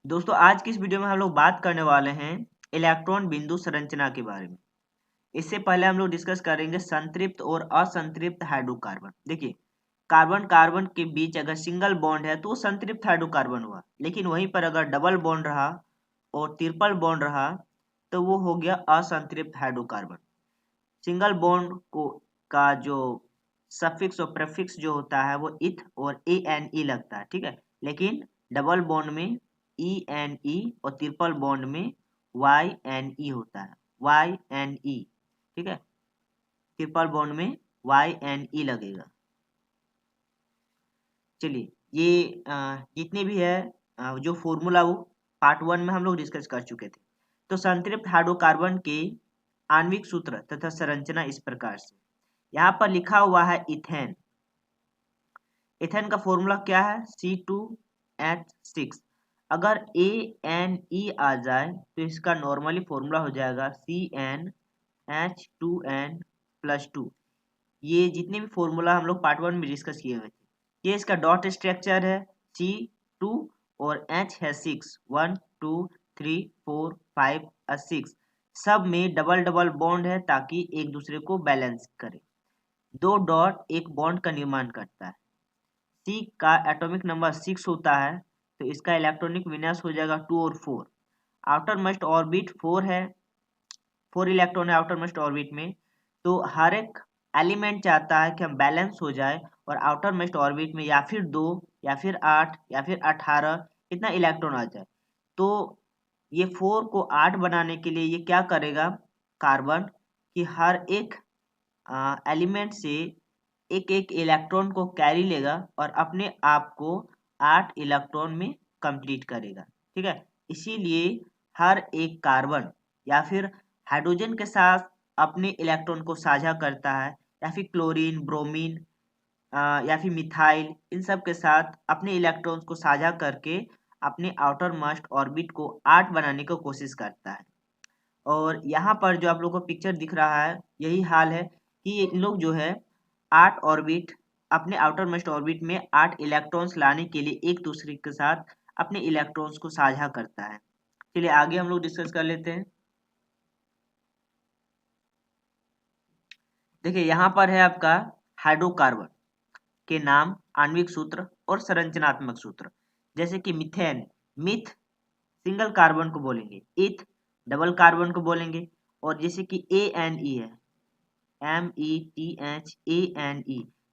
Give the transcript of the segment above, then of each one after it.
दोस्तों आज की इस वीडियो में हम लोग बात करने वाले हैं इलेक्ट्रॉन बिंदु संरचना के बारे में। इससे पहले हम लोग डिस्कस करेंगे संतृप्त और असंतृप्त हाइड्रोकार्बन। देखिए, कार्बन कार्बन के बीच अगर सिंगल बॉन्ड है तो वो संतृप्त हाइड्रोकार्बन हुआ, लेकिन वहीं पर अगर डबल बॉन्ड रहा और ट्रिपल बॉन्ड रहा तो वो हो गया असंतृप्त हाइड्रोकार्बन। सिंगल बॉन्ड को का जो सफिक्स और प्रेफिक्स जो होता है वो इथ और ए एन ई लगता है, ठीक है। लेकिन डबल बॉन्ड में ई एन ई और ट्रिपल बॉन्ड में वाई एन ई होता है, वाई एन ई, ठीक है। ट्रिपल बॉन्ड में वाई एन ई लगेगा। चलिए, ये जितने भी है जो फॉर्मूला वो पार्ट 1 में हम लोग डिस्कस कर चुके थे। तो संतृप्त हाइड्रोकार्बन के आणविक सूत्र तथा संरचना इस प्रकार से यहाँ पर लिखा हुआ है इथेन। इथेन का फॉर्मूला क्या है? C2H6। अगर ANE आ जाए तो इसका नॉर्मली फॉर्मूला हो जाएगा CnH2n+2। ये जितने भी फॉर्मूला हम लोग पार्ट 1 में डिस्कस किए हुए थे। ये इसका डॉट स्ट्रक्चर है C2 और H है 6, 1 2 3 4 5 और 6। सब में डबल डबल बॉन्ड है ताकि एक दूसरे को बैलेंस करे। दो डॉट एक बॉन्ड का निर्माण करता है। C का एटॉमिक नंबर 6 होता है तो इसका इलेक्ट्रॉनिक विन्यास हो जाएगा 2 और 4। आउटर मोस्ट ऑर्बिट 4 है, 4 इलेक्ट्रॉन है आउटर मोस्ट ऑर्बिट में। तो हर एक एलिमेंट चाहता है कि हम बैलेंस हो जाए और आउटर मोस्ट ऑर्बिट में या फिर 2 या फिर 8 या फिर 18 इतना इलेक्ट्रॉन आ जाए। तो ये 4 को 8 बनाने के लिए ये क्या करेगा कार्बन, कि हर एक एलिमेंट से एक एक इलेक्ट्रॉन को कैरी लेगा और अपने आप को 8 इलेक्ट्रॉन में कंप्लीट करेगा, ठीक है। इसीलिए हर एक कार्बन या फिर हाइड्रोजन के साथ अपने इलेक्ट्रॉन को साझा करता है, या फिर क्लोरीन, ब्रोमीन या फिर मिथाइल, इन सब के साथ अपने इलेक्ट्रॉन्स को साझा करके अपने आउटर मोस्ट ऑर्बिट को 8 बनाने की कोशिश करता है। और यहाँ पर जो आप लोगों को पिक्चर दिख रहा है यही हाल है कि ये लोग जो है 8 ऑर्बिट, अपने आउटर मोस्ट ऑर्बिट में 8 इलेक्ट्रॉन्स लाने के लिए एक दूसरे के साथ अपने इलेक्ट्रॉन्स को साझा करता है। चलिए आगे हम लोग डिस्कस कर लेते हैं। देखिए, यहाँ पर है आपका हाइड्रोकार्बन के नाम, आणविक सूत्र और संरचनात्मक सूत्र। जैसे कि मिथेन, मिथ सिंगल कार्बन को बोलेंगे, इथ डबल कार्बन को बोलेंगे। और जैसे कि ए एन ई है, METHANE,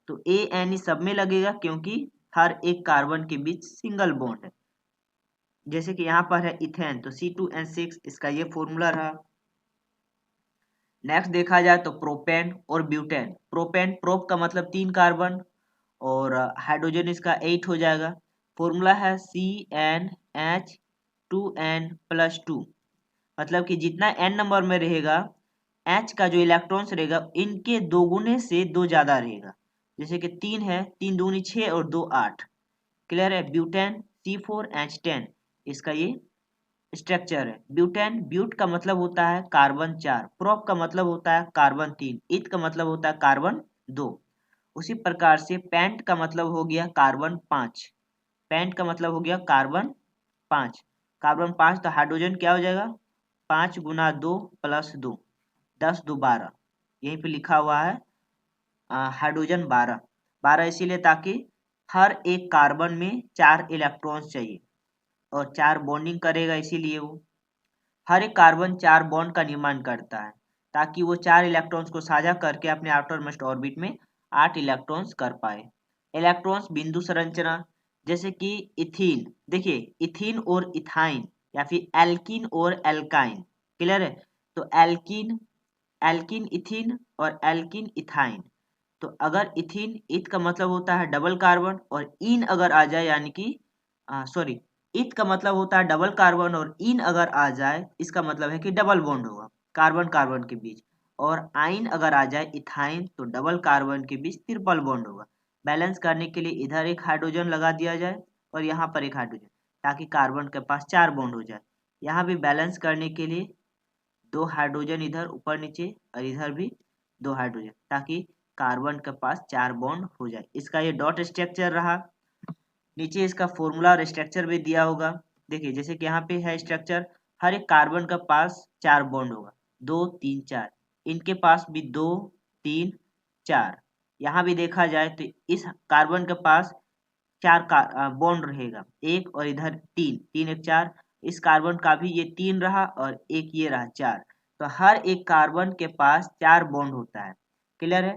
तो ANE सब में लगेगा क्योंकि हर एक कार्बन के बीच सिंगल बॉन्ड है। जैसे कि यहाँ पर है इथेन, तो C2N6 इसका ये फॉर्मूला रहा। नेक्स्ट देखा जाए तो प्रोपेन और ब्यूटेन। प्रोपेन, प्रोप का मतलब 3 कार्बन और हाइड्रोजन इसका 8 हो जाएगा। फॉर्मूला है CnH2n+2। मतलब कि जितना n नंबर में रहेगा, H का जो इलेक्ट्रॉन्स रहेगा इनके दोगुने से 2 ज्यादा रहेगा। जैसे कि 3 है, 3 दूनी 6 और 2 8। क्लियर है। ब्यूटेन C4H10 इसका ये स्ट्रक्चर है। ब्यूटेन, ब्यूट का मतलब होता है कार्बन 4, प्रोप का मतलब होता है कार्बन 3, इथ का मतलब होता है कार्बन 2। उसी प्रकार से पेंट का मतलब हो गया कार्बन 5। पेंट का मतलब हो गया कार्बन 5। कार्बन 5 तो हाइड्रोजन क्या हो जाएगा? 5 गुना 2 प्लस 2, 10 2 12। यहीं पे लिखा हुआ है हाइड्रोजन 12। 12 इसीलिए ताकि हर एक कार्बन में 4 इलेक्ट्रॉन्स चाहिए और 4 बॉन्डिंग करेगा, इसीलिए वो हर एक कार्बन 4 बॉन्ड का निर्माण करता है ताकि वो 4 इलेक्ट्रॉन्स को साझा करके अपने आउटर मोस्ट ऑर्बिट में 8 इलेक्ट्रॉन्स कर पाए। इलेक्ट्रॉन्स बिंदु संरचना, जैसे कि इथीन। देखिए, इथीन और इथाइन या फिर एल्किन और एल्काइन। क्लियर है। तो एल्किन, एल्किन इथीन और एल्किन इथाइन। तो अगर इथीन, इथ का मतलब होता है डबल कार्बन, और इन अगर आ जाए यानी कि सॉरी, इथ का मतलब होता है डबल कार्बन और इन अगर आ जाए इसका मतलब है कि डबल बॉन्ड होगा कार्बन कार्बन के बीच। और आइन अगर आ जाए इथाइन तो डबल कार्बन के बीच ट्रिपल बॉन्ड होगा। बैलेंस करने के लिए इधर एक हाइड्रोजन लगा दिया जाए और यहाँ पर एक हाइड्रोजन, ताकि कार्बन के पास 4 बॉन्ड हो जाए। यहाँ भी बैलेंस करने के लिए 2 हाइड्रोजन इधर ऊपर नीचे और इधर भी 2 हाइड्रोजन, ताकि कार्बन के पास 4 बॉन्ड हो जाए। इसका ये डॉट स्ट्रक्चर रहा। नीचे इसका फॉर्मूला और स्ट्रक्चर भी दिया होगा। देखिए जैसे कि यहाँ पे है स्ट्रक्चर, हर एक कार्बन का पास 4 बॉन्ड होगा, 2 3 4। इनके पास भी 2 3 4। यहाँ भी देखा जाए तो इस कार्बन के पास 4 का बॉन्ड रहेगा, एक और इधर 3 3 एक 4। इस कार्बन का भी ये 3 रहा और एक ये रहा 4। तो हर एक कार्बन के पास 4 बॉन्ड होता है। क्लियर है?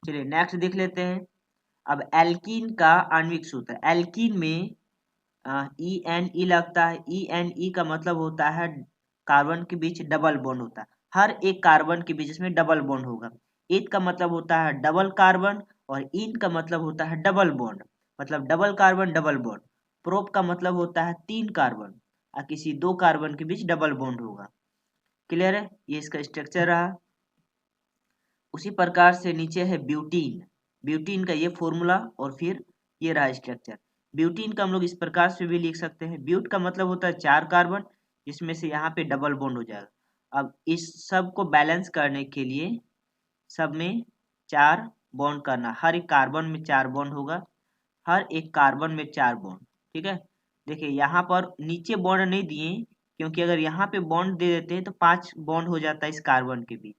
चलिए नेक्स्ट देख लेते हैं। अब एल्कीन का आणविक सूत्र, एल्कीन में ई एन ई लगता है। ई एन ई का मतलब होता है कार्बन के बीच डबल बॉन्ड होता है, हर एक कार्बन के बीच इसमें डबल बॉन्ड होगा। इत का मतलब होता है डबल कार्बन और इन का मतलब होता है डबल बॉन्ड, मतलब double carbon double bond. Prop का मतलब होता है 3 कार्बन और किसी 2 कार्बन के बीच डबल बॉन्ड होगा। क्लियर है? ये इसका स्ट्रक्चर रहा। उसी प्रकार से नीचे है ब्यूटीन। ब्यूटीन का ये फॉर्मूला और फिर ये रहा स्ट्रक्चर। ब्यूटीन का हम लोग इस प्रकार से भी लिख सकते हैं। ब्यूट का मतलब होता है 4 कार्बन, जिसमें से यहाँ पे डबल बॉन्ड हो जाएगा। अब इस सब को बैलेंस करने के लिए सब में 4 बॉन्ड करना, हर एक कार्बन में 4 बॉन्ड होगा, हर एक कार्बन में 4 बॉन्ड। ठीक है? देखिए यहाँ पर नीचे बॉन्ड नहीं दिए, क्योंकि अगर यहाँ पे बॉन्ड दे देते हैं तो 5 बॉन्ड हो जाता है इस कार्बन के बीच।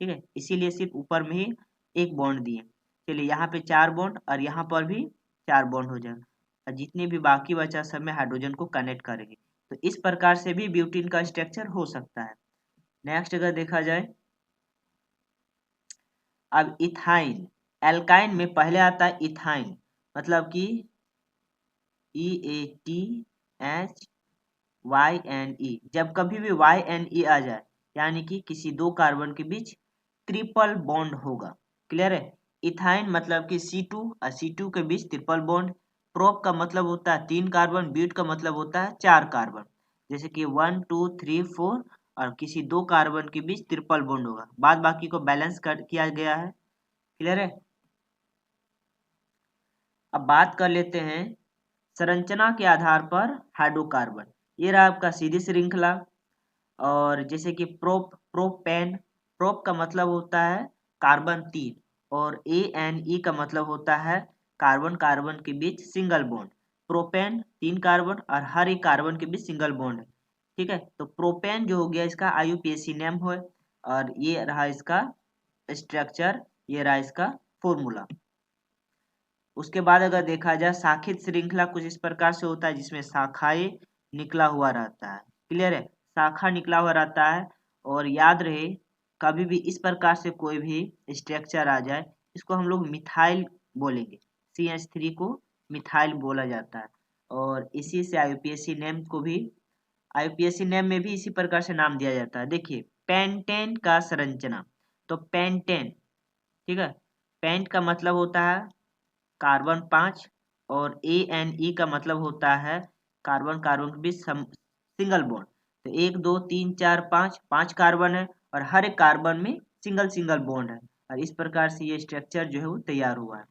ठीक है? इसीलिए सिर्फ ऊपर में ही एक बॉन्ड दिए। चलिए यहाँ पे 4 बॉन्ड और यहाँ पर भी 4 बॉन्ड हो जाएगा, और जितने भी बाकी बचा सब में हाइड्रोजन को कनेक्ट करेंगे। तो इस प्रकार से भी ब्यूटीन का स्ट्रक्चर हो सकता है। नेक्स्ट अगर देखा जाए, अब इथाइन। एल्काइन में पहले आता है इथाइन, मतलब कि EATHYNE। जब कभी भी YNE आ जाए यानी कि किसी 2 कार्बन के बीच ट्रिपल बॉन्ड होगा। क्लियर है? इथाइन मतलब कि C2 और C2 के बीच ट्रिपल बॉन्ड। प्रोप का मतलब होता है 3 कार्बन, ब्यूट का मतलब होता है 4 कार्बन, जैसे कि 1 2 3 4, और किसी 2 कार्बन के बीच ट्रिपल बॉन्ड होगा। बाद बाकी को बैलेंस कर किया गया है। क्लियर है? अब बात कर लेते हैं संरचना के आधार पर हाइड्रोकार्बन। ये रहा आपका सीधी श्रृंखला। और जैसे कि प्रोपेन, प्रोप का मतलब होता है कार्बन 3, और ANE का मतलब होता है कार्बन कार्बन के बीच सिंगल बॉन्ड। प्रोपेन 3 कार्बन और हर एक कार्बन के बीच सिंगल बॉन्ड है। ठीक है? तो प्रोपेन जो हो गया इसका IUPAC नेम है, और ये रहा इसका स्ट्रक्चर, ये रहा इसका फॉर्मूला। उसके बाद अगर देखा जाए शाखित श्रृंखला कुछ इस प्रकार से होता है, जिसमें शाखाएं निकला हुआ रहता है। क्लियर है? शाखा निकला हुआ रहता है। और याद रहे, कभी भी इस प्रकार से कोई भी स्ट्रक्चर आ जाए, इसको हम लोग मिथाइल बोलेंगे। CH3 को मिथाइल बोला जाता है। और इसी से IUPAC नेम को भी, IUPAC नेम में भी इसी प्रकार से नाम दिया जाता है। देखिए पेंटेन का संरचना, तो पेंटेन, ठीक है, पेंट का मतलब होता है कार्बन 5, और ANE का मतलब होता है कार्बन कार्बन के बीच सिंगल बॉन्ड। तो 1 2 3 4 5, 5 कार्बन है और हर एक कार्बन में सिंगल सिंगल बॉन्ड है, और इस प्रकार से ये स्ट्रक्चर जो है वो तैयार हुआ है।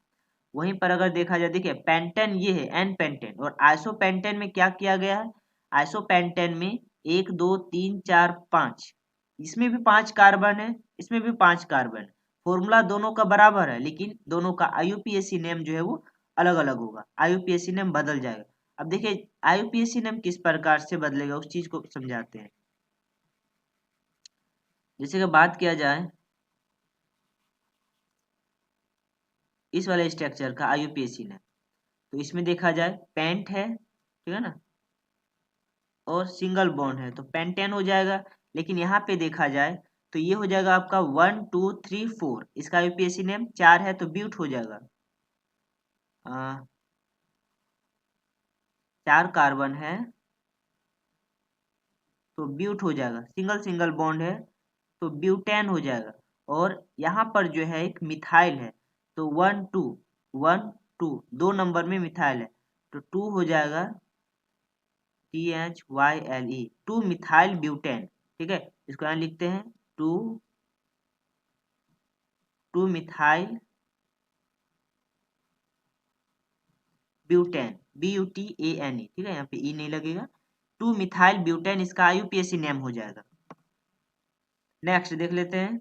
वहीं पर अगर देखा जाए, देखिए पेंटेन ये है एन पेंटेन, और आइसोपेंटेन में क्या किया गया है? आइसोपेंटेन में 1 2 3 4 5, इसमें भी 5 कार्बन है, इसमें भी 5 कार्बन। फॉर्मूला दोनों का बराबर है, लेकिन दोनों का IUPAC नेम जो है वो अलग अलग होगा। IUPAC नेम बदल जाएगा। अब देखिए IUPAC नेम किस प्रकार से बदलेगा उस चीज को समझाते हैं। जैसे कि बात किया जाए इस वाले स्ट्रक्चर का IUPAC नेम, तो इसमें देखा जाए पेंट है, ठीक है ना, और सिंगल बॉन्ड है तो पेंटेन हो जाएगा। लेकिन यहाँ पे देखा जाए तो ये हो जाएगा आपका 1 2 3 4, इसका IUPAC नेम 4 है तो ब्यूट हो जाएगा। 4 कार्बन है तो ब्यूट हो जाएगा, सिंगल सिंगल बॉन्ड है तो ब्यूटेन हो जाएगा। और यहाँ पर जो है एक मिथाइल है, तो 1 2 1 2, 2 नंबर में मिथाइल है तो 2 हो जाएगा THYLE, 2 मिथाइल ब्यूटेन। ठीक है? इसको यहाँ लिखते हैं 2 मिथाइल ब्यूटेन, BUTANE। ठीक है? यहाँ पे ई नहीं लगेगा। 2 मिथाइल ब्यूटेन इसका IUPAC नेम हो जाएगा। नेक्स्ट देख लेते हैं।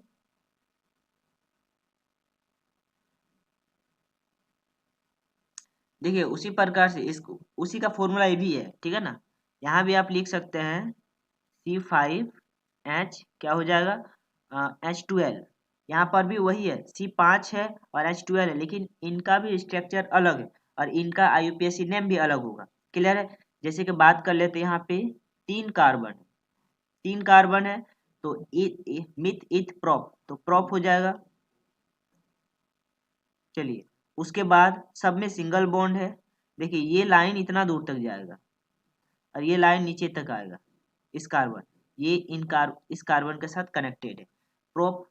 देखिए उसी प्रकार से इसको, उसी का फॉर्मूला ये भी है, ठीक है ना। यहाँ भी आप लिख सकते हैं C5H क्या हो जाएगा H12। यहाँ पर भी वही है, C5 है और H12 है, लेकिन इनका भी स्ट्रक्चर अलग है और इनका IUPAC नेम भी अलग होगा। क्लियर है। जैसे कि बात कर लेते हैं, यहाँ पे 3 कार्बन है तो मिथ इथ प्रोप, तो प्रोप हो जाएगा। चलिए, उसके बाद सब में सिंगल बॉन्ड है। देखिए ये लाइन इतना दूर तक जाएगा और ये लाइन नीचे तक आएगा। इस कार्बन, ये इस कार्बन के साथ कनेक्टेड है, प्रोप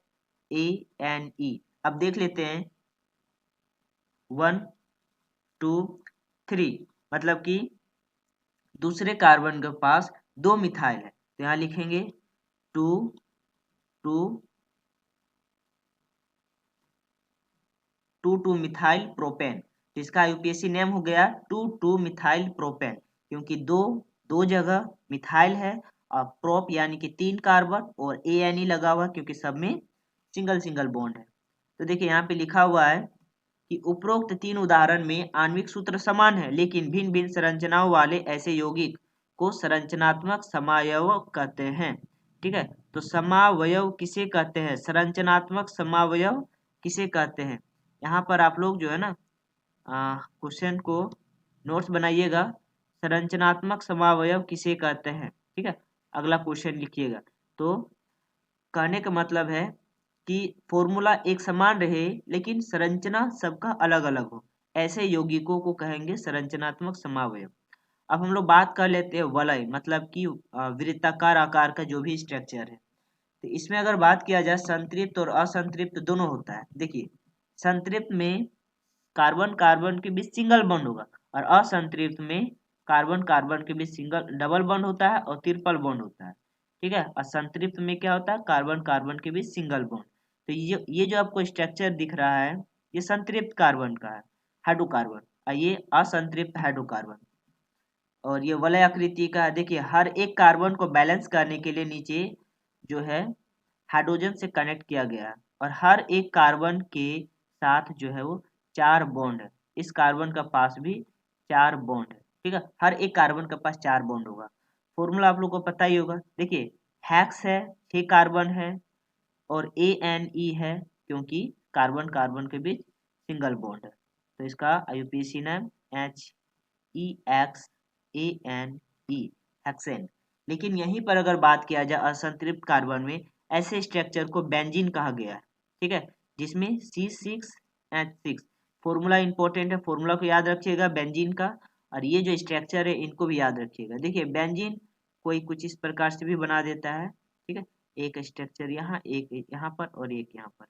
ANE। अब देख लेते हैं 1 2 3, मतलब कि दूसरे कार्बन के पास 2 मिथाइल है, तो यहाँ लिखेंगे 2 2 2 मिथाइल प्रोपेन। तो इसका IUPAC नेम हो गया 2 मिथाइल प्रोपेन, क्योंकि दो जगह मिथाइल है और प्रोप यानी कि 3 कार्बन और ANE लगा हुआ क्योंकि सब में सिंगल सिंगल बॉन्ड है। तो देखिए यहाँ पे लिखा हुआ है कि उपरोक्त 3 उदाहरण में आणविक सूत्र समान है, लेकिन भिन्न भिन्न संरचनाओं वाले ऐसे यौगिक को संरचनात्मक समावयव कहते हैं। ठीक है, तो समावयव किसे कहते हैं, संरचनात्मक समावयव किसे कहते हैं। यहाँ पर आप लोग जो है ना क्वेश्चन को नोट्स बनाइएगा, संरचनात्मक समावयव किसे कहते हैं। ठीक है, अगला क्वेश्चन लिखिएगा। तो कहने का मतलब है कि फॉर्मूला एक समान रहे लेकिन संरचना सबका अलग अलग हो, ऐसे यौगिकों को कहेंगे संरचनात्मक समावयव। अब हम लोग बात कर लेते हैं वलय, मतलब कि वृत्ताकार आकार का जो भी स्ट्रक्चर है। तो इसमें अगर बात किया जाए संतृप्त और असंतृप्त दोनों होता है। देखिए संतृप्त में कार्बन कार्बन के बीच सिंगल बॉन्ड होगा और असंतृप्त में कार्बन कार्बन के बीच सिंगल डबल बॉन्ड होता है और ट्रिपल बॉन्ड होता है। ठीक है, और संतृप्त में क्या होता है, कार्बन कार्बन के बीच सिंगल बॉन्ड। तो ये जो आपको स्ट्रक्चर दिख रहा है, ये संतृप्त कार्बन का है, हाइड्रोकार्बन, और ये असंतृप्त हाइड्रोकार्बन, और ये वलय आकृति का है। देखिए हर एक कार्बन को बैलेंस करने के लिए नीचे जो है हाइड्रोजन से कनेक्ट किया गया है और हर एक कार्बन के साथ जो है वो 4 बॉन्ड है। इस कार्बन का पास भी 4 बॉन्ड है। ठीक है, हर एक कार्बन के पास 4 बॉन्ड होगा। फॉर्मूला आप लोग को पता ही होगा। देखिए हेक्स है, 6 कार्बन है और ANE है क्योंकि कार्बन कार्बन के बीच सिंगल बॉन्ड है, तो इसका IUPAC नाम HEXANE, हेक्सेन। लेकिन यहीं पर अगर बात किया जाए असंतृप्त कार्बन में, ऐसे स्ट्रक्चर को बेंजीन कहा गया है। ठीक है, जिसमें C6H6, फॉर्मूला इंपॉर्टेंट है, फॉर्मूला को याद रखिएगा बेंजीन का, और ये जो स्ट्रक्चर है इनको भी याद रखिएगा। देखिए बेंजीन कोई कुछ इस प्रकार से भी बना देता है। ठीक है, एक स्ट्रक्चर यहाँ, एक यहाँ पर और एक यहाँ पर।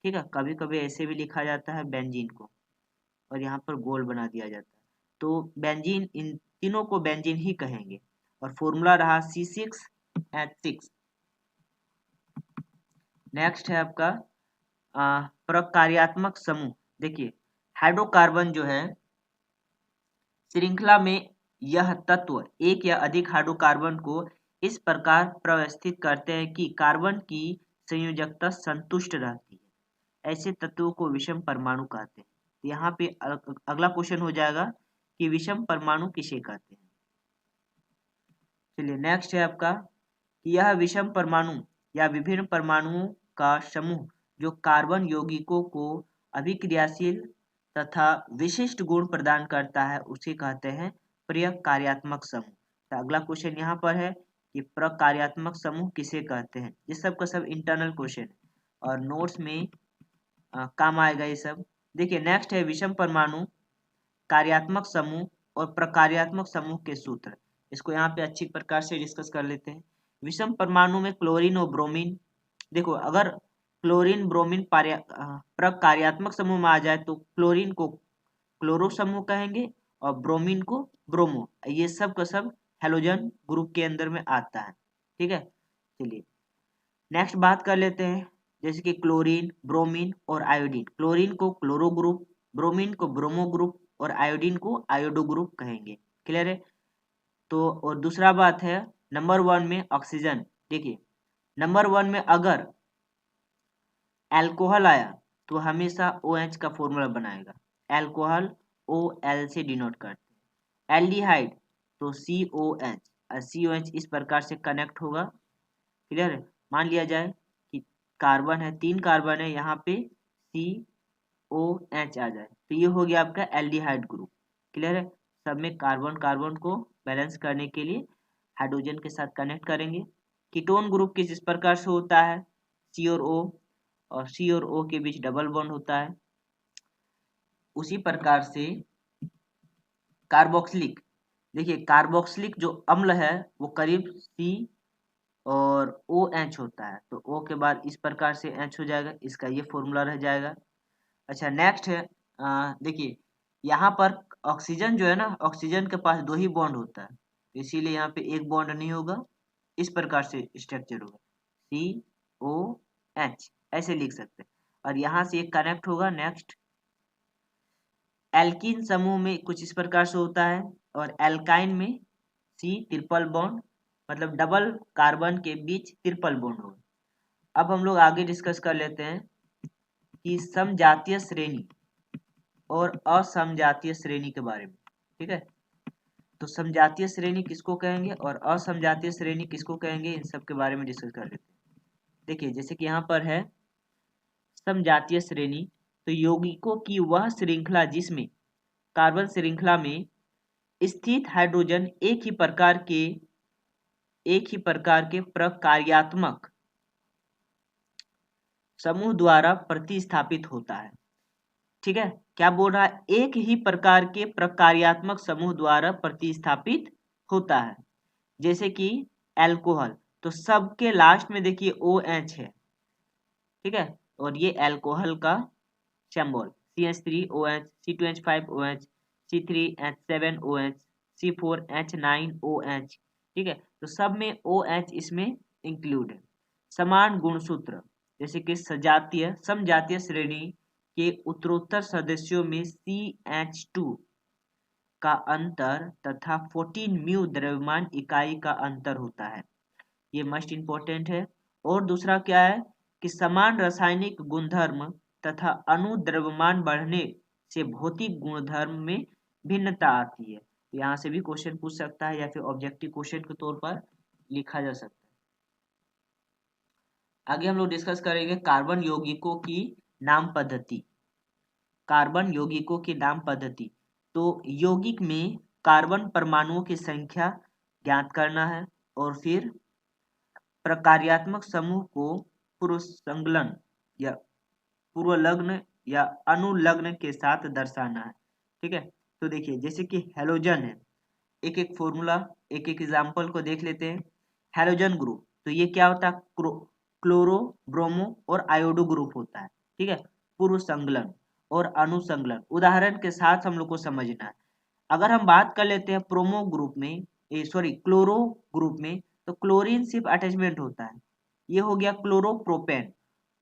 ठीक है, कभी कभी ऐसे भी लिखा जाता है बेंजीन को और यहाँ पर गोल बना दिया जाता है। तो बेंजीन, इन तीनों को बेंजीन ही कहेंगे और फॉर्मूला रहा C6H6। नेक्स्ट है आपका प्रकार्यात्मक समूह। देखिए हाइड्रोकार्बन जो है श्रृंखला में यह तत्व एक या अधिक हाइड्रोकार्बन को इस प्रकार व्यवस्थित करते हैं कि कार्बन की संयोजकता संतुष्ट रहती है। ऐसे तत्वों को विषम परमाणु कहते हैं। तो यहाँ पे अगला क्वेश्चन हो जाएगा कि विषम परमाणु किसे कहते हैं। चलिए नेक्स्ट है आपका कि यह विषम परमाणु या विभिन्न परमाणुओं का समूह जो कार्बन यौगिकों को अभिक्रियाशील तथा विशिष्ट गुण प्रदान करता है उसे कहते हैं प्रकार्यात्मक समूह। तो अगला क्वेश्चन यहाँ पर है कि प्रकार्यात्मक समूह किसे कहते हैं। ये सब का सब इंटरनल क्वेश्चन है और नोट्स में काम आएगा ये सब। देखिए नेक्स्ट है विषम परमाणु, कार्यात्मक समूह और प्रकार्यात्मक समूह के सूत्र। इसको यहाँ पे अच्छी प्रकार से डिस्कस कर लेते हैं। विषम परमाणु में क्लोरीन और ब्रोमीन, देखो अगर क्लोरीन ब्रोमीन प्रकार्यात्मक समूह में आ जाए तो क्लोरीन को क्लोरो समूह कहेंगे और ब्रोमीन को ब्रोमो। ये सब का सब हेलोजन ग्रुप के अंदर में आता है। ठीक है, चलिए नेक्स्ट बात कर लेते हैं, जैसे कि क्लोरीन, ब्रोमीन और आयोडीन। क्लोरीन को क्लोरो ग्रुप, ब्रोमीन को ब्रोमो ग्रुप और आयोडीन को आयोडो ग्रुप कहेंगे। क्लियर है। तो और दूसरा बात है नंबर 1 में ऑक्सीजन। देखिए नंबर 1 में अगर एल्कोहल आया तो हमेशा OH का फॉर्मूला बनाएगा। एल्कोहल OL से डिनोट करते हैं। एल्डिहाइड तो COH, COH इस प्रकार से कनेक्ट होगा। क्लियर है। मान लिया जाए कि कार्बन है, 3 कार्बन है, यहाँ पे COH आ जाए तो ये हो गया आपका एल्डिहाइड ग्रुप। क्लियर है। सब में कार्बन कार्बन को बैलेंस करने के लिए हाइड्रोजन के साथ कनेक्ट करेंगे। कीटोन ग्रुप किस प्रकार से होता है, C और O के बीच डबल बॉन्ड होता है। उसी प्रकार से कार्बोक्सिलिक, देखिए कार्बोक्सिलिक जो अम्ल है वो करीब C और OH होता है, तो O के बाद इस प्रकार से H हो जाएगा, इसका ये फॉर्मूला रह जाएगा। अच्छा नेक्स्ट है, देखिए यहाँ पर ऑक्सीजन जो है ना, ऑक्सीजन के पास 2 ही बॉन्ड होता है, इसीलिए यहाँ पे एक बॉन्ड नहीं होगा, इस प्रकार से स्ट्रक्चर होगा COH, ऐसे लिख सकते हैं। और यहाँ से एक कनेक्ट होगा। नेक्स्ट एल्कीन समूह में कुछ इस प्रकार से होता है, और एल्काइन में C ट्रिपल बॉन्ड, मतलब डबल कार्बन के बीच ट्रिपल बॉन्ड होगा। अब हम लोग आगे डिस्कस कर लेते हैं कि समजातीय श्रेणी और असमजातीय श्रेणी के बारे में। ठीक है, तो समजातीय श्रेणी किसको कहेंगे और असमजातीय श्रेणी किसको कहेंगे, इन सब के बारे में डिस्कस कर लेते हैं। देखिए जैसे कि यहाँ पर है समजातीय श्रेणी, तो यौगिकों की वह श्रृंखला जिसमें कार्बन श्रृंखला में स्थित हाइड्रोजन एक ही प्रकार के प्रकार्यात्मक समूह द्वारा प्रतिस्थापित होता है। ठीक है, क्या बोल रहा है, एक ही प्रकार के प्रकार्यात्मक समूह द्वारा प्रतिस्थापित होता है। जैसे कि एल्कोहल, तो सबके लास्ट में देखिए OH है। ठीक है, और ये एल्कोहल का symbol CH3OH, C2H5OH, C3H7OH, C4H9OH। ठीक है, तो सब में OH इसमें इंक्लूड है। समान गुणसूत्र, जैसे कि समजातीय श्रेणी के उत्तरोत्तर सदस्यों में CH2 का अंतर तथा 14 म्यू द्रव्यमान इकाई का अंतर होता है, ये मस्ट इंपॉर्टेंट है। और दूसरा क्या है कि समान रासायनिक गुणधर्म तथा अणु द्रव्यमान बढ़ने से भौतिक गुणधर्म में भिन्नता आती है। यहाँ से भी क्वेश्चन पूछ सकता है या फिर ऑब्जेक्टिव क्वेश्चन के तौर पर लिखा जा सकता है। आगे हम लोग डिस्कस करेंगे कार्बन यौगिकों की नाम पद्धति। कार्बन यौगिकों की नाम पद्धति, तो यौगिक में कार्बन परमाणुओं की संख्या ज्ञात करना है और फिर प्रकार्यात्मक समूह को पूर्वसंलग्न या पूर्वलग्न या अनुलग्न के साथ दर्शाना है। ठीक है, तो देखिए जैसे कि हेलोजन है, एक एक फॉर्मूला एक एक एग्जांपल को देख लेते हैं। हेलोजन ग्रुप, तो ये क्या होता है, क्लोरो ब्रोमो और आयोडो ग्रुप होता है। ठीक है, पूर्व संलग्न और अनुसंलग्न उदाहरण के साथ हम लोग को समझना है। अगर हम बात कर लेते हैं प्रोमो ग्रुप में, क्लोरो ग्रुप में, तो क्लोरीन सिर्फ अटैचमेंट होता है, ये हो गया क्लोरोप्रोपेन।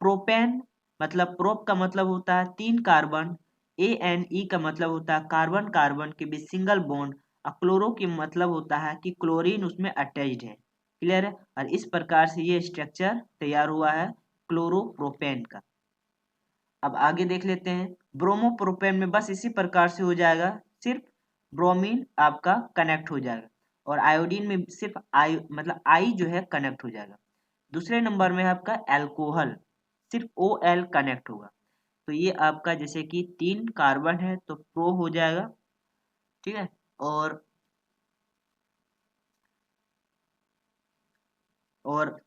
प्रोपेन मतलब प्रोप का मतलब होता है 3 कार्बन, ANE का मतलब होता है कार्बन कार्बन के बीच सिंगल बॉन्ड, और क्लोरो की मतलब होता है कि क्लोरीन उसमें अटैच्ड है। क्लियर है, और इस प्रकार से ये स्ट्रक्चर तैयार हुआ है क्लोरोप्रोपेन का। अब आगे देख लेते हैं, ब्रोमोप्रोपेन में बस इसी प्रकार से हो जाएगा, सिर्फ ब्रोमीन आपका कनेक्ट हो जाएगा, और आयोडीन में सिर्फ आई जो है कनेक्ट हो जाएगा। दूसरे नंबर में है आपका एल्कोहल, सिर्फ OL कनेक्ट होगा। तो ये आपका जैसे कि 3 कार्बन है तो प्रो हो जाएगा। ठीक है, और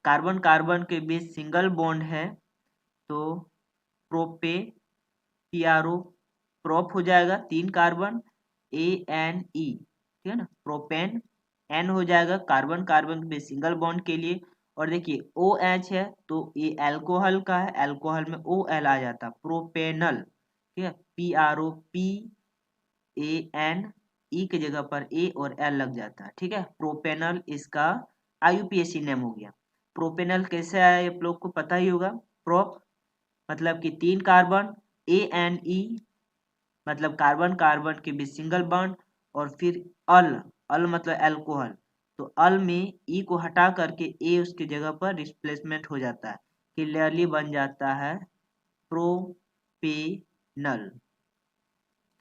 कार्बन कार्बन के बीच सिंगल बॉन्ड है तो प्रोपे PRO प्रोप हो जाएगा, 3 कार्बन ANE। ठीक है ना, प्रोपेन N हो जाएगा कार्बन कार्बन के बीच सिंगल बॉन्ड के लिए। और देखिए OH है तो ये अल्कोहल का है, अल्कोहल में OL आ जाता, प्रोपेनल। ठीक है, PROPANE की जगह पर A और L लग जाता है। ठीक है, प्रोपेनल इसका IUPAC नेम हो गया। प्रोपेनल कैसे आया आप लोग को पता ही होगा, प्रोप मतलब कि 3 कार्बन, ANE मतलब कार्बन कार्बन के बीच सिंगल बॉन्ड, और फिर अल मतलब अल्कोहल, तो अल में ई को हटा करके ए उसकी जगह पर रिप्लेसमेंट हो जाता है, क्लियरली बन जाता है प्रोपेनल।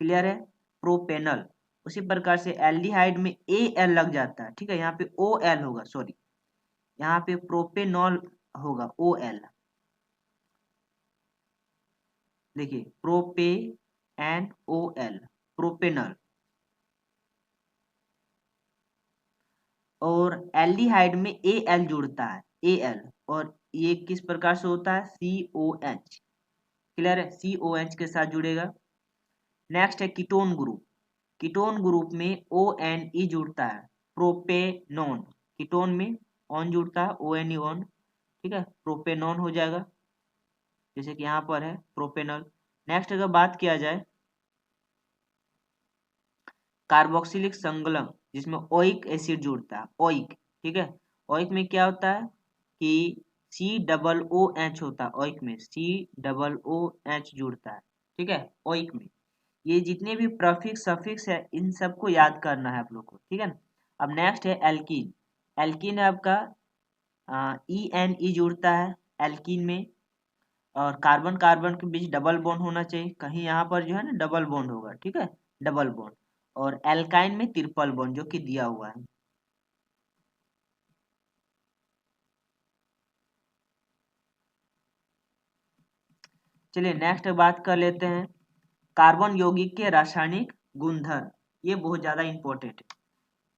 क्लियर है, प्रोपेनल। उसी प्रकार से एल्डिहाइड में एल लग जाता है, ठीक है, यहाँ पे ओ एल होगा, सॉरी यहाँ पे प्रोपेनॉल होगा ओ एल। देखिए प्रोपे एन ओ एल, प्रोपेनल। और एल्डिहाइड में ए एल जुड़ता है, ए एल, और ये किस प्रकार से होता है, सी ओ एच। क्लियर है, सी ओ एच के साथ जुड़ेगा। नेक्स्ट है कीटोन ग्रुप। कीटोन ग्रुप में ओ एन ई जुड़ता है, प्रोपेनॉन। कीटोन में ऑन जुड़ता है, ओ एन ई ऑन, ठीक है, प्रोपेनॉन हो जाएगा, जैसे कि यहाँ पर है प्रोपेनल। नेक्स्ट अगर बात किया जाए कार्बोक्सिलिक संलग्न, जिसमें ओइक एसिड जुड़ता है, ओइक, ठीक है। ओइक में क्या होता है कि सी डबल ओ एच होता है, ओइक में सी डबल ओ एच जुड़ता है, ठीक है, ओइक में। ये जितने भी प्रफिक्स सफिक्स है इन सबको याद करना है आप लोग को, ठीक है ना। अब नेक्स्ट है एल्कीन। एल्कीन है आपका ई एन ई जुड़ता है एल्कीन में, और कार्बन कार्बन के बीच डबल बॉन्ड होना चाहिए, कहीं यहाँ पर जो है ना डबल बॉन्ड होगा, ठीक है, डबल बॉन्ड। और एल्काइन में ट्रिपल बॉन्ड जो कि दिया हुआ है। चलिए नेक्स्ट बात कर लेते हैं कार्बन यौगिक के रासायनिक गुणधर्म। ये बहुत ज्यादा इंपॉर्टेंट है,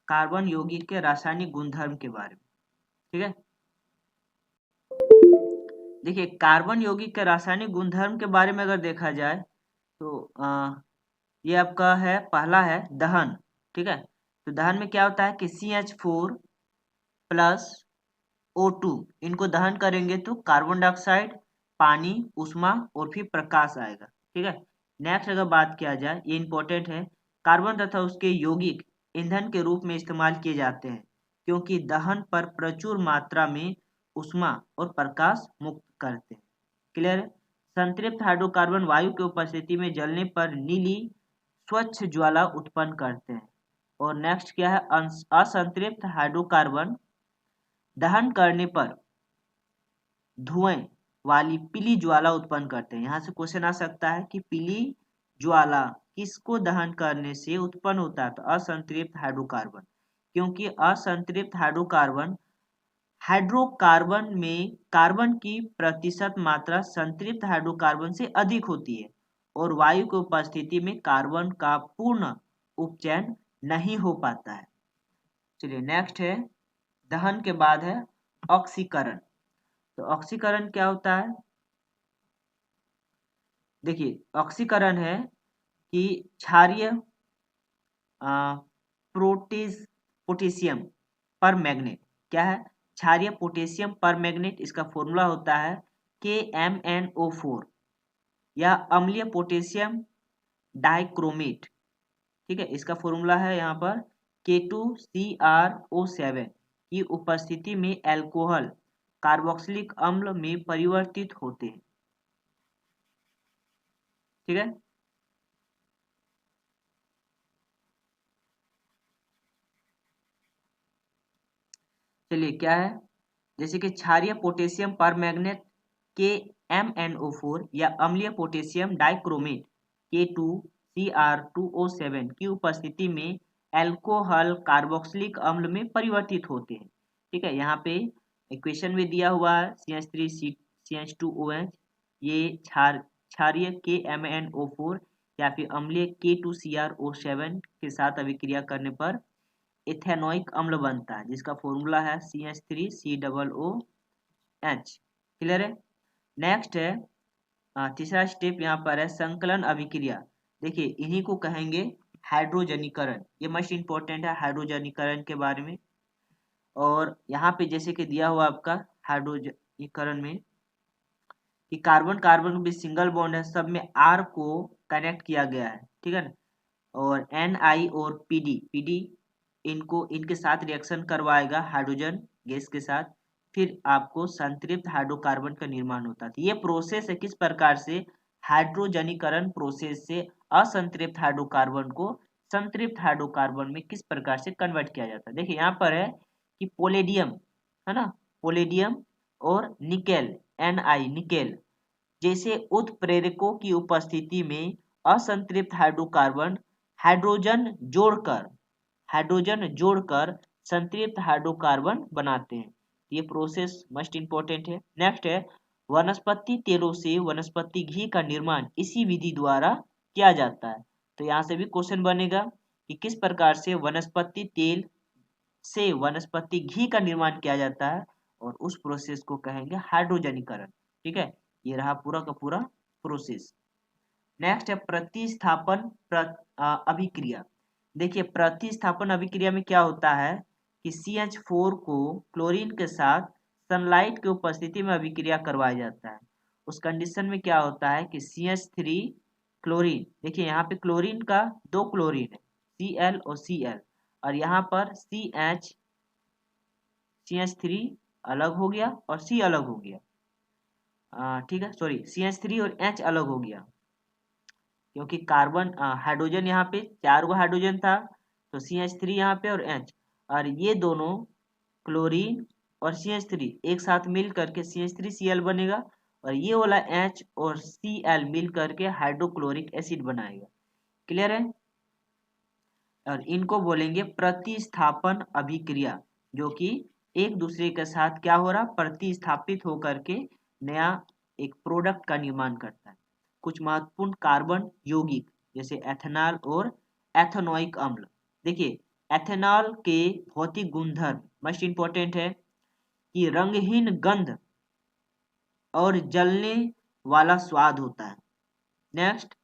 कार्बन यौगिक के रासायनिक गुणधर्म के बारे में, ठीक है। देखिए कार्बन यौगिक के रासायनिक गुणधर्म के बारे में अगर देखा जाए तो ये आपका है, पहला है दहन, ठीक है। तो दहन में क्या होता है कि CH4 प्लस O2, इनको दहन करेंगे तो कार्बन डाइऑक्साइड, पानी, ऊष्मा और फिर प्रकाश आएगा, ठीक है। नेक्स्ट अगर बात किया जाए, ये इंपॉर्टेंट है, कार्बन तथा उसके यौगिक ईंधन के रूप में इस्तेमाल किए जाते हैं क्योंकि दहन पर प्रचुर मात्रा में ऊष्मा और प्रकाश मुक्त करते हैं। क्लियर है। संतृप्त हाइड्रोकार्बन वायु की उपस्थिति में जलने पर नीली स्वच्छ ज्वाला उत्पन्न करते हैं। और नेक्स्ट क्या है, असंतृप्त हाइड्रोकार्बन दहन करने पर धुएं वाली पीली ज्वाला उत्पन्न करते हैं। यहाँ से क्वेश्चन आ सकता है कि पीली ज्वाला किसको दहन करने से उत्पन्न होता है, तो असंतृप्त हाइड्रोकार्बन, क्योंकि असंतृप्त हाइड्रोकार्बन हाइड्रोकार्बन में कार्बन की प्रतिशत मात्रा संतृप्त हाइड्रोकार्बन से अधिक होती है और वायु की उपस्थिति में कार्बन का पूर्ण उपचयन नहीं हो पाता है। चलिए नेक्स्ट है, दहन के बाद है ऑक्सीकरण। तो ऑक्सीकरण क्या होता है, देखिए ऑक्सीकरण है कि क्षारीय पोटेशियम पर मैग्नेट, क्या है, क्षारीय पोटेशियम पर मैग्नेट, इसका फॉर्मूला होता है KMnO4, या अम्लीय पोटेशियम डाइक्रोमेट, ठीक है, इसका फॉर्मूला है यहाँ पर K2CrO7 की उपस्थिति में एल्कोहल कार्बोक्सिलिक अम्ल में परिवर्तित होते हैं, ठीक है। चलिए क्या है, जैसे कि क्षारीय पोटेशियम परमैंगनेट KMnO4 या अम्लीय पोटेशियम डाइक्रोमेट K2Cr2O7 की उपस्थिति में एल्कोहल कार्बोक्सिलिक अम्ल में परिवर्तित होते हैं, ठीक है। यहाँ पे इक्वेशन में दिया हुआ है CH3CH2OH, ये क्षारीय KMnO4 या फिर अम्लीय K2CrO7 के साथ अभिक्रिया करने पर इथेनोइक अम्ल बनता है, जिसका फॉर्मूला है CH3COOH। क्लियर है। नेक्स्ट है तीसरा स्टेप यहाँ पर है संकलन अभिक्रिया। देखिए इन्हीं को कहेंगे हाइड्रोजनीकरण, ये मोस्ट इंपॉर्टेंट है हाइड्रोजनीकरण के बारे में। और यहाँ पे जैसे कि दिया हुआ आपका हाइड्रोजनीकरण में कि कार्बन कार्बन के बीच सिंगल बॉन्ड है, सब में R को कनेक्ट किया गया है, ठीक है ना। और Ni और पीडी इनको इनके साथ रिएक्शन करवाएगा हाइड्रोजन गैस के साथ, फिर आपको संतृप्त हाइड्रोकार्बन का निर्माण होता है। तो ये प्रोसेस है किस प्रकार से, हाइड्रोजनीकरण प्रोसेस से असंतृप्त हाइड्रोकार्बन को संतृप्त हाइड्रोकार्बन में किस प्रकार से कन्वर्ट किया जाता है। देखिए यहाँ पर है कि पोलेडियम, है ना, पोलेडियम और निकेल, Ni निकेल जैसे उत्प्रेरकों की उपस्थिति में असंतृप्त हाइड्रोकार्बन हाइड्रोजन जोड़कर संतृप्त हाइड्रोकार्बन बनाते हैं। ये प्रोसेस मस्ट इंपॉर्टेंट है। नेक्स्ट है वनस्पति तेलों से वनस्पति घी का निर्माण इसी विधि द्वारा किया जाता है। तो यहाँ से भी क्वेश्चन बनेगा कि किस प्रकार से वनस्पति तेल से वनस्पति घी का निर्माण किया जाता है, और उस प्रोसेस को कहेंगे हाइड्रोजनीकरण। ठीक है, ये रहा पूरा का पूरा प्रोसेस। नेक्स्ट है प्रतिस्थापन अभिक्रिया। देखिए प्रतिस्थापन अभिक्रिया में क्या होता है कि CH4 को क्लोरीन के साथ सनलाइट की उपस्थिति में अभिक्रिया करवाया जाता है। उस कंडीशन में क्या होता है कि CH3 क्लोरीन, देखिए यहाँ पे क्लोरीन का 2 क्लोरीन है Cl और Cl, और यहाँ पर CH3 अलग हो गया और C अलग हो गया। ठीक है, सॉरी CH3 और H अलग हो गया, क्योंकि कार्बन हाइड्रोजन यहाँ पे 4 गो हाइड्रोजन था, तो CH3 यहाँ पे और H, और ये दोनों क्लोरीन और CH3 एक साथ मिल करके CH3Cl बनेगा, और ये वाला H और Cl मिल करके हाइड्रोक्लोरिक एसिड बनाएगा। क्लियर है? और इनको बोलेंगे प्रतिस्थापन अभिक्रिया, जो कि एक दूसरे के साथ क्या हो रहा, प्रतिस्थापित होकर के नया एक प्रोडक्ट का निर्माण करता है। कुछ महत्वपूर्ण कार्बन यौगिक जैसे एथेनॉल और एथेनोइक अम्ल। देखिए एथेनॉल के भौतिक गुणधर्म मोस्ट इंपॉर्टेंट है कि रंगहीन गंध और जलने वाला स्वाद होता है। नेक्स्ट,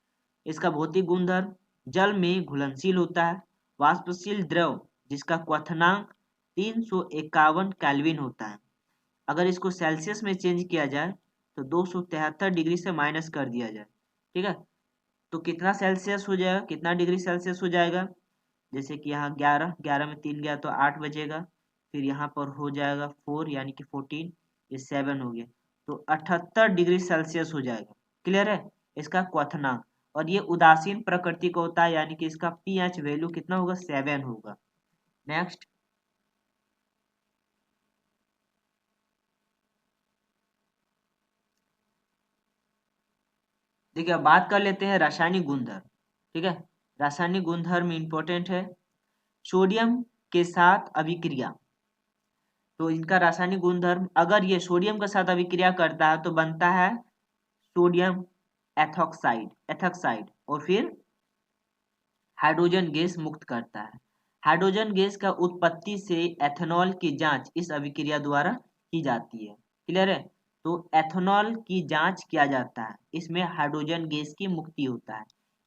इसका भौतिक गुणधर्म जल में घुलनशील होता है, वाष्पशील द्रव जिसका क्वथनांक 351 केल्विन होता है। अगर इसको सेल्सियस में चेंज किया जाए तो 273 डिग्री से माइनस कर दिया जाए, ठीक है, तो कितना सेल्सियस हो जाएगा, कितना डिग्री सेल्सियस हो जाएगा, जैसे कि यहाँ 11 में 3 गया तो 8 बचेगा, फिर यहाँ पर हो जाएगा 4 यानी कि 14, ये 7 हो गया, तो 78 डिग्री सेल्सियस हो जाएगा। क्लियर है? इसका क्वथनांक, और ये उदासीन प्रकृति का होता है, यानी कि इसका pH वैल्यू कितना होगा, 7 होगा। नेक्स्ट, देखिए अब बात कर लेते हैं रासायनिक गुणधर्म। ठीक है, रासायनिक गुणधर्म इंपॉर्टेंट है। सोडियम के साथ अभिक्रिया, तो इनका रासायनिक गुणधर्म, अगर ये सोडियम के साथ अभिक्रिया करता है तो बनता है सोडियम एथॉक्साइड, और फिर हाइड्रोजन गैस मुक्त करता है। हाइड्रोजन गैस का उत्पत्ति से एथेनॉल की जांच इस अभिक्रिया द्वारा की जाती है। क्लियर है? तो एथेनॉल की जांच किया जाता है, इसमें हाइड्रोजन गैस की मुक्ति होता है।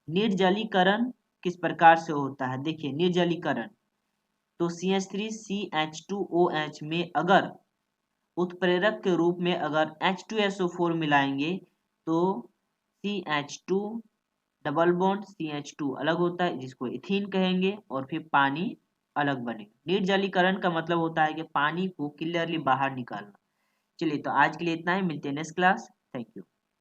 निर्जलीकरण किस प्रकार से होता है, देखिए निर्जलीकरण, तो CH3CH2OH में अगर उत्प्रेरक के रूप में अगर H2SO4 मिलाएंगे तो CH2 डबल बॉन्ड CH2 अलग होता है, जिसको इथीन कहेंगे, और फिर पानी अलग बनेगा। निर्जलीकरण का मतलब होता है कि पानी को क्लियरली बाहर निकालना। चलिए, तो आज के लिए इतना ही, मिलते हैं नेक्स्ट क्लास। Thank you.